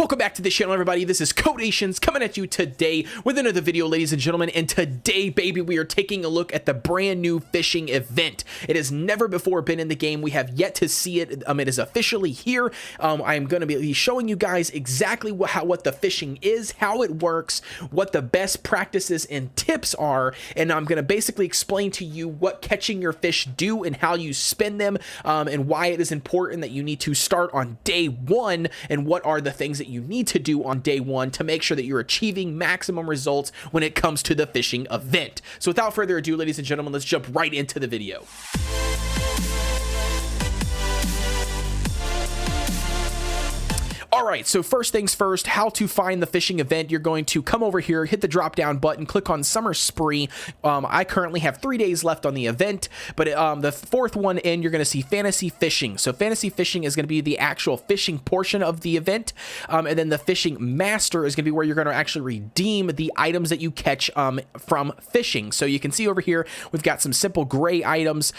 Welcome back to the channel, everybody. This is Kodeations coming at you today with another video, ladies and gentlemen. And today, baby, we are taking a look at the brand new fishing event. It has never before been in the game. We have yet to see it. It is officially here. I'm going to be showing you guys exactly what the fishing is, how it works, what the best practices and tips are, and I'm going to basically explain to you what catching your fish do and how you spend them, and why it is important that you need to start on day one, and what are the things that you need to do on day one to make sure that you're achieving maximum results when it comes to the fishing event. So without further ado, ladies and gentlemen, let's jump right into the video. All right, so first things first, how to find the fishing event. You're going to come over here, hit the drop down button, click on Summer Spree. I currently have 3 days left on the event, but the fourth one in, you're going to see Fantasy Fishing. So Fantasy Fishing is going to be the actual fishing portion of the event, and then the Fishing Master is going to be where you're going to actually redeem the items that you catch from fishing. So you can see over here, we've got some simple gray items,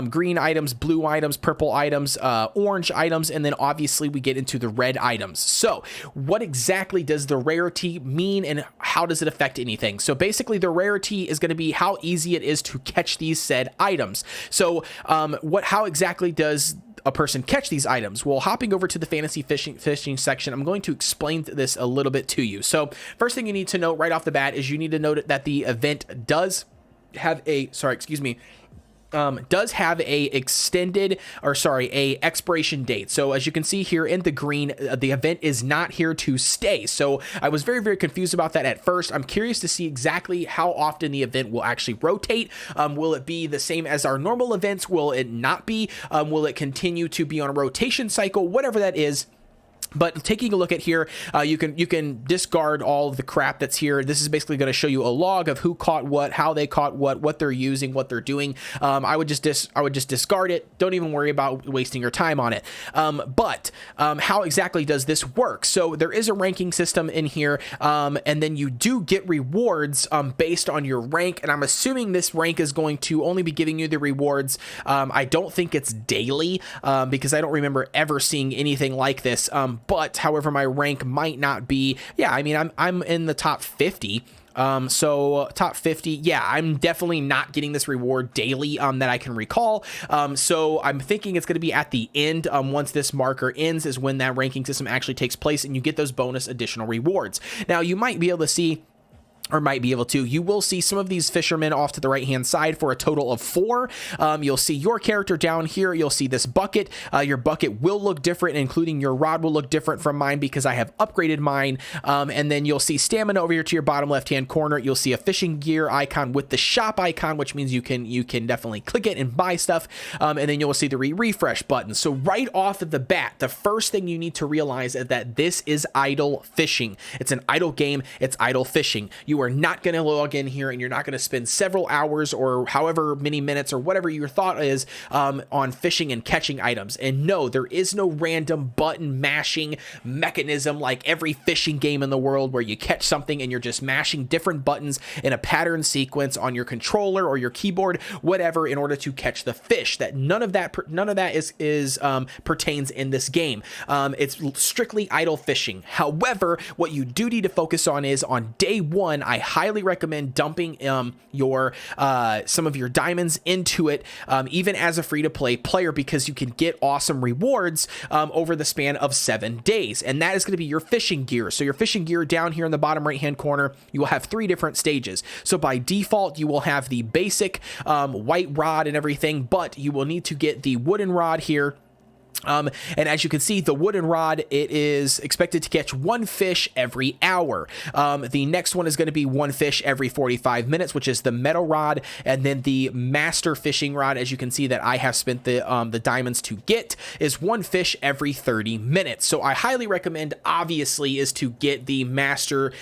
green items, blue items, purple items, orange items, and then obviously we get into the red items. So what exactly does the rarity mean and how does it affect anything? So basically the rarity is going to be how easy it is to catch these said items. So how exactly does a person catch these items? Well, hopping over to the fantasy fishing section, I'm going to explain this a little bit to you. So first thing you need to know right off the bat is you need to note that the event does have a, a expiration date. So as you can see here in the green, the event is not here to stay. So I was very confused about that at first. I'm curious to see exactly how often the event will actually rotate. Will it be the same as our normal events? Will it not be? Will it continue to be on a rotation cycle? Whatever that is. But taking a look at here, you can discard all of the crap that's here. This is basically going to show you a log of who caught what, how they caught what they're using, what they're doing. I would just discard it. Don't even worry about wasting your time on it. But how exactly does this work? So there is a ranking system in here, and then you do get rewards based on your rank. And I'm assuming this rank is going to only be giving you the rewards. I don't think it's daily because I don't remember ever seeing anything like this. But however, my rank might not be, yeah, I mean, I'm in the top 50. So top 50, yeah, I'm definitely not getting this reward daily that I can recall. So I'm thinking it's going to be at the end, once this marker ends is when that ranking system actually takes place and you get those bonus additional rewards. Now you might be able to see, you will see some of these fishermen off to the right hand side for a total of 4. You'll see your character down here. You'll see this bucket. Your bucket will look different, including your rod will look different from mine because I have upgraded mine. And then you'll see stamina over here to your bottom left hand corner. You'll see a fishing gear icon with the shop icon, which means you can definitely click it and buy stuff. And then you'll see the refresh button. So right off of the bat, the first thing you need to realize is that this is idle fishing. It's an idle game. It's idle fishing. You are not going to log in here and you're not going to spend several hours or however many minutes or whatever your thought is on fishing and catching items. And no, there is no random button mashing mechanism like every fishing game in the world where you catch something and you're just mashing different buttons in a pattern sequence on your controller or your keyboard, whatever, in order to catch the fish. That none of that is pertains in this game. It's strictly idle fishing. However, what you do need to focus on is on day one, I highly recommend dumping some of your diamonds into it, even as a free-to-play player, because you can get awesome rewards over the span of 7 days. And that is going to be your fishing gear. So your fishing gear down here in the bottom right-hand corner, you will have 3 different stages. So by default, you will have the basic white rod and everything, but you will need to get the wooden rod here. And as you can see, the wooden rod, it is expected to catch 1 fish every hour. The next one is going to be 1 fish every 45 minutes, which is the metal rod. And then the master fishing rod, as you can see that I have spent the diamonds to get, is 1 fish every 30 minutes. So I highly recommend, obviously, is to get the master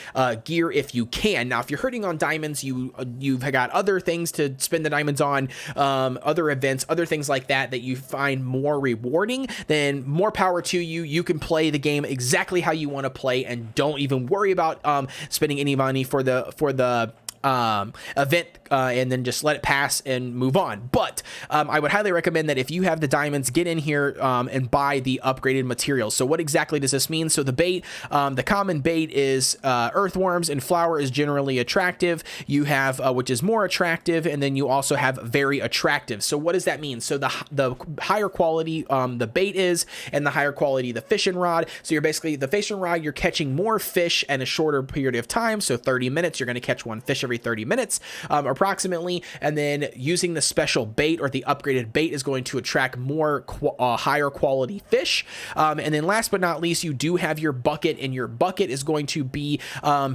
gear if you can. Now, if you're hurting on diamonds, you've got other things to spend the diamonds on, other events, other things like that you find more rewarding. Then more power to you. You can play the game exactly how you want to play and don't even worry about spending any money for the event and then just let it pass and move on. But I would highly recommend that if you have the diamonds, get in here and buy the upgraded materials. So what exactly does this mean? So the bait, the common bait is earthworms, and flour is generally attractive. You have which is more attractive, and then you also have very attractive. So what does that mean? So the higher quality the bait is, and the higher quality the fishing rod. So you're basically, the fishing rod, you're catching more fish in a shorter period of time. So 30 minutes, you're going to catch one fish every 30 minutes approximately. And then using the special bait or the upgraded bait is going to attract more higher quality fish. And then last but not least, you do have your bucket, and your bucket is going to be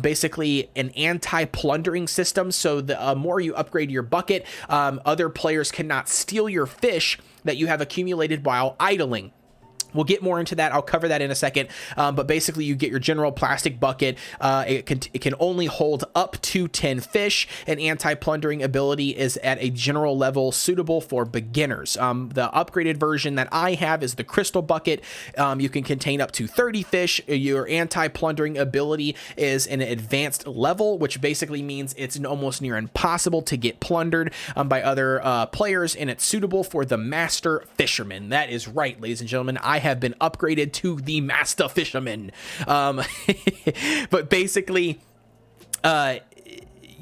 basically an anti-plundering system. So the more you upgrade your bucket, other players cannot steal your fish that you have accumulated while idling. We'll get more into that. I'll cover that in a second. But basically, you get your general plastic bucket. It can only hold up to 10 fish. An anti-plundering ability is at a general level suitable for beginners. The upgraded version that I have is the crystal bucket. You can contain up to 30 fish. Your anti-plundering ability is an advanced level, which basically means it's almost near impossible to get plundered by other players, and it's suitable for the master fisherman. That is right, ladies and gentlemen. I have been upgraded to the master fisherman. But basically,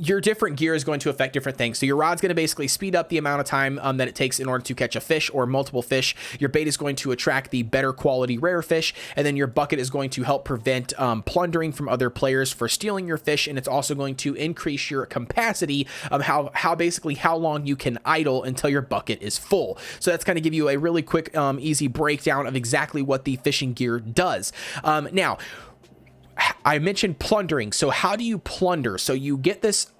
your different gear is going to affect different things. So your rod's going to basically speed up the amount of time that it takes in order to catch a fish or multiple fish. Your bait is going to attract the better quality rare fish, and then your bucket is going to help prevent plundering from other players for stealing your fish, and it's also going to increase your capacity of how long you can idle until your bucket is full. So that's going to give you a really quick, easy breakdown of exactly what the fishing gear does. Now, I mentioned plundering. So how do you plunder? So you get this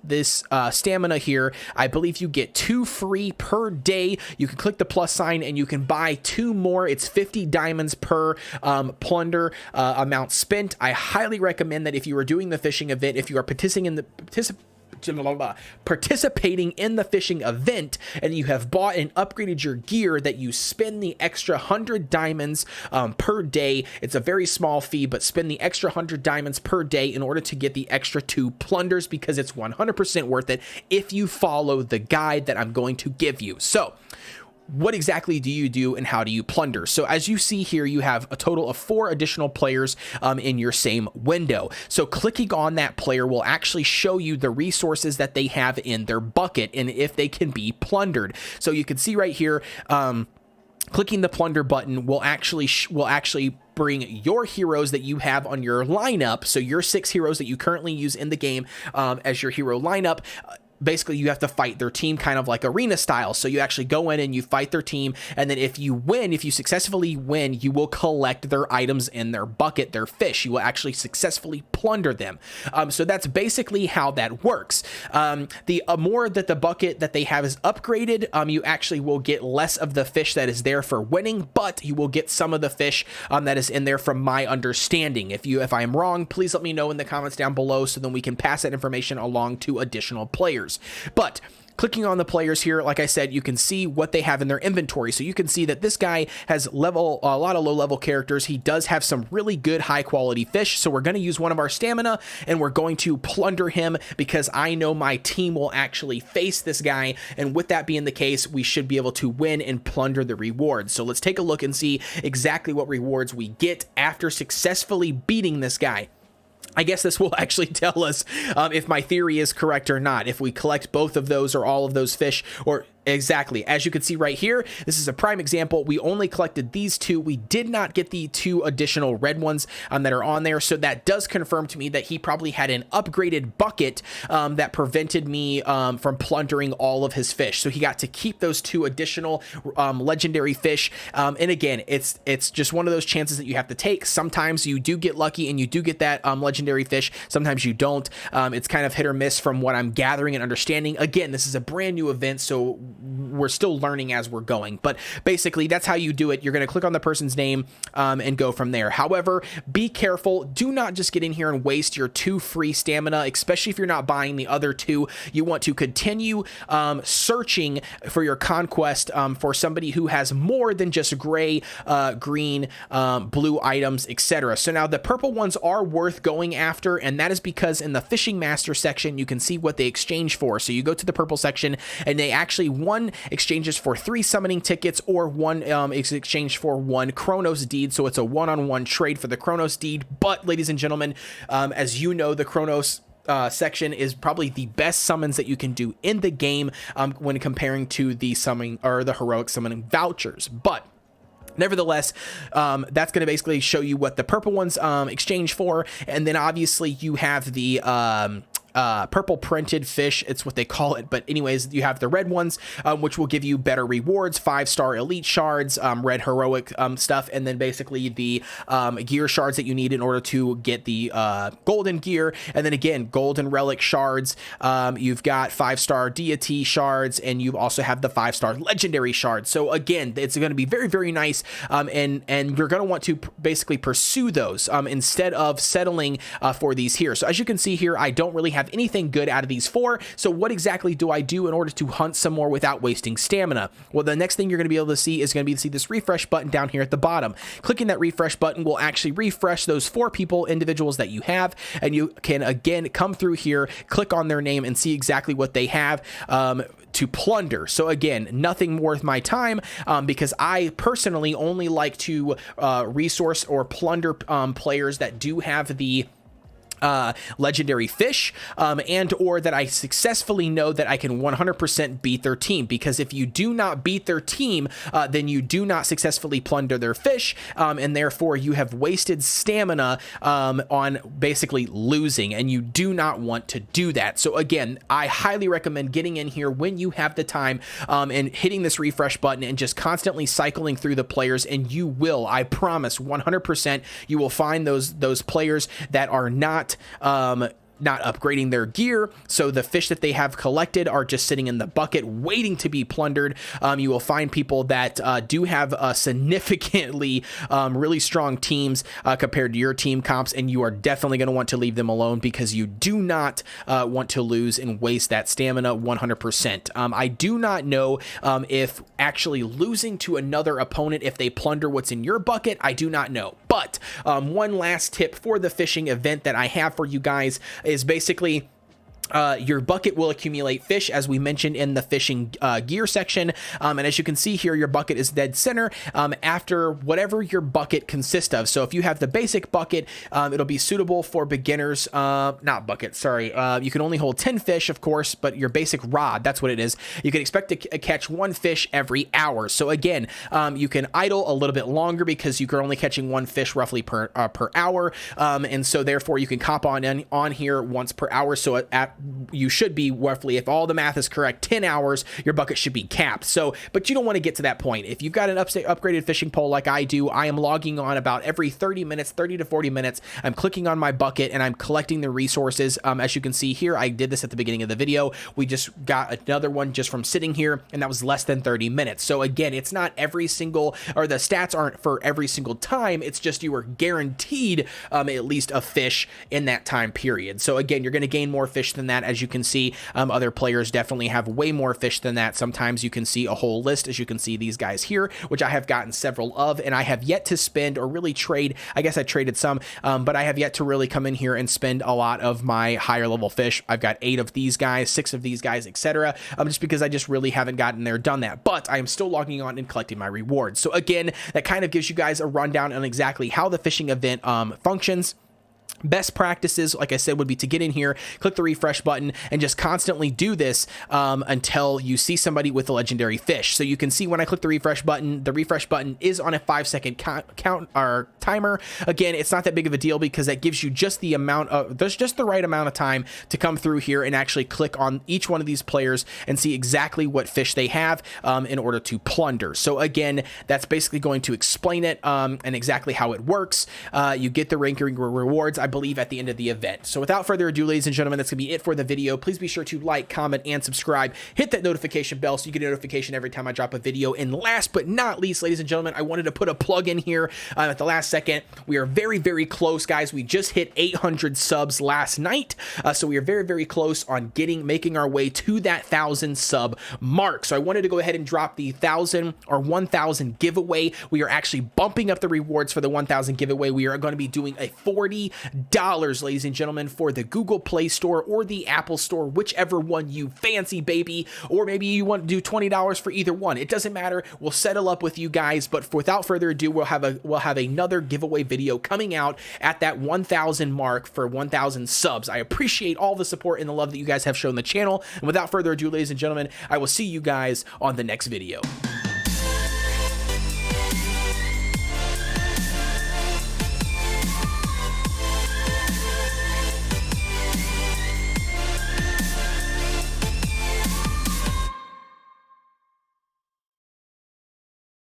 stamina here. I believe you get 2 free per day. You can click the plus sign and you can buy 2 more. It's 50 diamonds per plunder amount spent. I highly recommend that if you are doing the fishing event, if you are participating in the fishing event and you have bought and upgraded your gear, that you spend the extra 100 diamonds per day. It's a very small fee, but spend the extra 100 diamonds per day in order to get the extra 2 plunders, because it's 100% worth it if you follow the guide that I'm going to give you. So what exactly do you do and how do you plunder? So as you see here, you have a total of 4 additional players in your same window. So clicking on that player will actually show you the resources that they have in their bucket and if they can be plundered. So you can see right here, clicking the plunder button will actually bring your heroes that you have on your lineup. So your 6 heroes that you currently use in the game as your hero lineup. Basically, you have to fight their team kind of like arena style. So you actually go in and you fight their team. And then if you successfully win, you will collect their items in their bucket, their fish. You will actually successfully plunder them. So that's basically how that works. The more that the bucket that they have is upgraded, you actually will get less of the fish that is there for winning, but you will get some of the fish that is in there from my understanding. If I am wrong, please let me know in the comments down below so then we can pass that information along to additional players. But clicking on the players here, like I said, you can see what they have in their inventory. So you can see that this guy has a lot of low-level characters. He does have some really good high-quality fish. So we're going to use one of our stamina and we're going to plunder him, because I know my team will actually face this guy. And with that being the case, we should be able to win and plunder the rewards. So let's take a look and see exactly what rewards we get after successfully beating this guy. I guess this will actually tell us if my theory is correct or not, if we collect both of those or all of those fish, or exactly. As you can see right here, this is a prime example. We only collected these 2. We did not get the 2 additional red ones that are on there. So that does confirm to me that he probably had an upgraded bucket that prevented me from plundering all of his fish. So he got to keep those 2 additional legendary fish. And again, it's just one of those chances that you have to take. Sometimes you do get lucky and you do get that legendary fish. Sometimes you don't. It's kind of hit or miss from what I'm gathering and understanding. Again, this is a brand new event, so we're still learning as we're going. But basically, that's how you do it. You're going to click on the person's name and go from there. However, be careful. Do not just get in here and waste your 2 free stamina, especially if you're not buying the other 2. You want to continue searching for your conquest for somebody who has more than just gray, green, blue items, etc. So now the purple ones are worth going after, and that is because in the fishing master section, you can see what they exchange for. So you go to the purple section, and they actually, one exchanges for 3 summoning tickets, or one is exchanged for 1 Chronos deed. So it's a one-on-one trade for the Chronos deed. But ladies and gentlemen, as you know, the Chronos section is probably the best summons that you can do in the game when comparing to the summoning or the heroic summoning vouchers. But nevertheless, that's going to basically show you what the purple ones exchange for. And then obviously you have the purple printed fish, it's what they call it. But anyways, you have the red ones, which will give you better rewards, 5-star elite shards, red heroic stuff, and then basically the gear shards that you need in order to get the golden gear. And then again, golden relic shards. You've got 5-star deity shards, and you also have the 5-star legendary shards. So again, it's going to be very, very nice, and you're going to want to basically pursue those instead of settling for these here. So as you can see here, I don't really have anything good out of these 4. So what exactly do I do in order to hunt some more without wasting stamina? Well, the next thing you're going to be able to see is going to be to see this refresh button down here at the bottom. Clicking that refresh button will actually refresh those 4 individuals that you have, and you can again come through here, click on their name, and see exactly what they have to plunder. So again, nothing worth my time, because I personally only like to resource or plunder players that do have the legendary fish, and or that I successfully know that I can 100% beat their team. Because if you do not beat their team, then you do not successfully plunder their fish, and therefore you have wasted stamina on basically losing, and you do not want to do that. So again, I highly recommend getting in here when you have the time, and hitting this refresh button and just constantly cycling through the players, and you will, I promise 100%, you will find those players that are not upgrading their gear, so the fish that they have collected are just sitting in the bucket waiting to be plundered. You will find people that do have significantly really strong teams compared to your team comps, and you are definitely going to want to leave them alone, because you do not want to lose and waste that stamina 100%. I do not know if actually losing to another opponent if they plunder what's in your bucket, I do not know. But one last tip for the fishing event that I have for you guys is basically your bucket will accumulate fish, as we mentioned in the fishing gear section, and as you can see here, your bucket is dead center after whatever your bucket consists of. So if you have the basic bucket, it'll be suitable for beginners, not bucket, sorry, you can only hold 10 fish, of course, but your basic rod, that's what it is, you can expect to catch 1 fish every hour. So again, you can idle a little bit longer because you're only catching 1 fish roughly per hour, and so therefore you can cop on here once per hour. So you should be roughly, if all the math is correct, 10 hours, your bucket should be capped. So, but you don't want to get to that point. If you've got an upgraded fishing pole like I do, I am logging on about every 30 to 40 minutes. I'm clicking on my bucket and I'm collecting the resources. As you can see here, I did this at the beginning of the video. We just got another one just from sitting here, and that was less than 30 minutes. So again, it's not every single, or the stats aren't for every single time. It's just you are guaranteed at least a fish in that time period. So again, you're going to gain more fish than that. As you can see, other players definitely have way more fish than that. Sometimes you can see a whole list, as you can see these guys here, which I have gotten several of, and I have yet to spend or really trade. I guess I traded some, but I have yet to really come in here and spend a lot of my higher level fish. I've got 8 of these guys, 6 of these guys, etc. Just because I just really haven't gotten there, done that, but I am still logging on and collecting my rewards. So again, that kind of gives you guys a rundown on exactly how the fishing event functions. Best practices, like I said, would be to get in here, click the refresh button, and just constantly do this until you see somebody with a legendary fish. So you can see when I click the refresh button is on a 5-second count or timer. Again, it's not that big of a deal because that gives you just the amount of, there's just the right amount of time to come through here and actually click on each one of these players and see exactly what fish they have in order to plunder. So again, that's basically going to explain it and exactly how it works. You get the ranking rewards. believe, at the end of the event. So without further ado, ladies and gentlemen, that's gonna be it for the video. Please be sure to like, comment, and subscribe. Hit that notification bell so you get a notification every time I drop a video. And last but not least, ladies and gentlemen, I wanted to put a plug in here at the last second. We are very, very close, guys. We just hit 800 subs last night, so we are very, very close on making our way to that 1,000 sub mark. So I wanted to go ahead and drop the 1,000 or 1,000 giveaway. We are actually bumping up the rewards for the 1,000 giveaway. We are going to be doing a $40, ladies and gentlemen, for the Google Play Store or the Apple Store, whichever one you fancy, baby. Or maybe you want to do $20 for either one. It doesn't matter. We'll settle up with you guys. But without further ado, we'll have another giveaway video coming out at that 1,000 mark for 1,000 subs. I appreciate all the support and the love that you guys have shown the channel. And without further ado, ladies and gentlemen, I will see you guys on the next video.